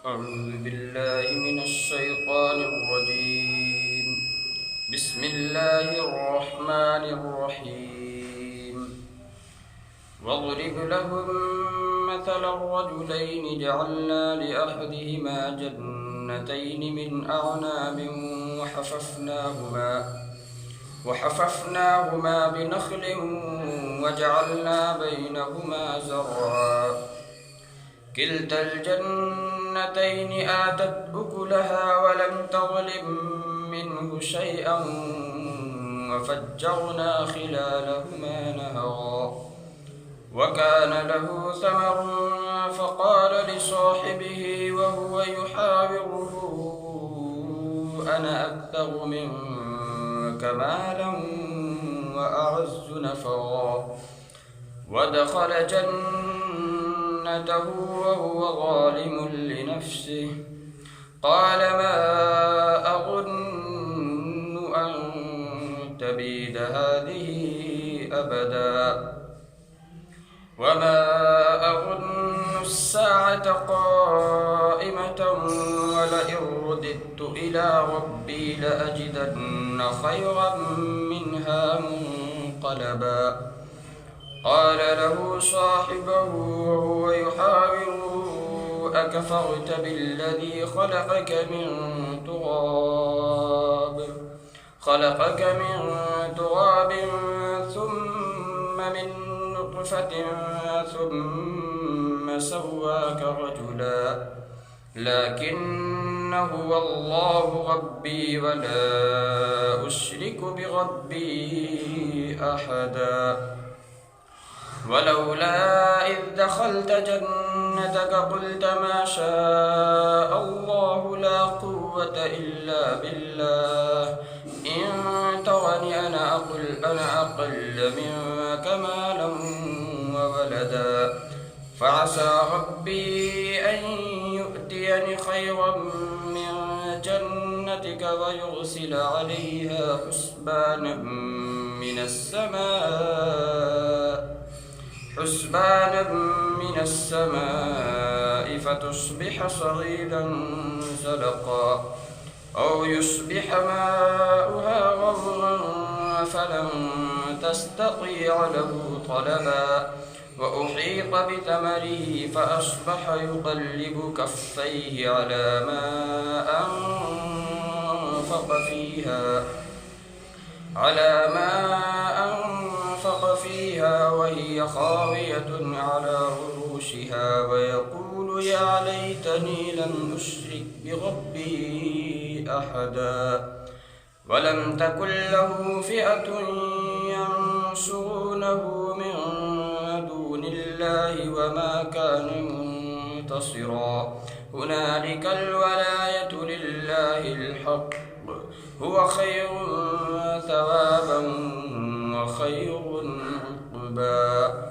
أعوذ بالله من الشيطان الرجيم. بسم الله الرحمن الرحيم. واضرب لهم مثل الرجلين جعلنا لأحدهما جنتين من أعناب وحففناهما بنخل وجعلنا بينهما زرعا كلتا الجنتين آتت أكلها ولم تظلم منه شيئا وفجرنا خلالهما نهرا وكان له ثمر فقال لصاحبه وهو يحاوره أنا أكثر منك مالا وأعز نفرا ودخل جنته وهو ظالم لنفسه قال ما أظن أن تبيد هذه أبدا وما أظن الساعة قائمة ولئن رددت إلى ربي لأجدن خيرا منها منقلبا قال له صاحبه وهو يحاوره أكفرت بالذي خلقك من تراب ثم من نطفة ثم سواك رجلا لكن هو الله ربي ولا أشرك بربي أحدا ولولا إذ دخلت جنتك قلت ما شاء الله لا قوة إلا بالله إن ترني أنا أقل منك مالا وولدا فعسى ربي أن يؤتيني خيرا من جنتك ويرسل عليها حسبانا من السماء فتصبح صعيدا زلقا أو يصبح ماؤها غورا فلن تستطيع له طلبا وأحيط بثمره فأصبح يقلب كفيه على ما أنفق فيها وهي خاوية على عروشها ويقول يا ليتني لم أشرك بربي أحدا ولم تكن له فئة ينصرونه من دون الله وما كان منتصرا هنالك الولاية لله الحق هو خير ثوابا وخير عقبا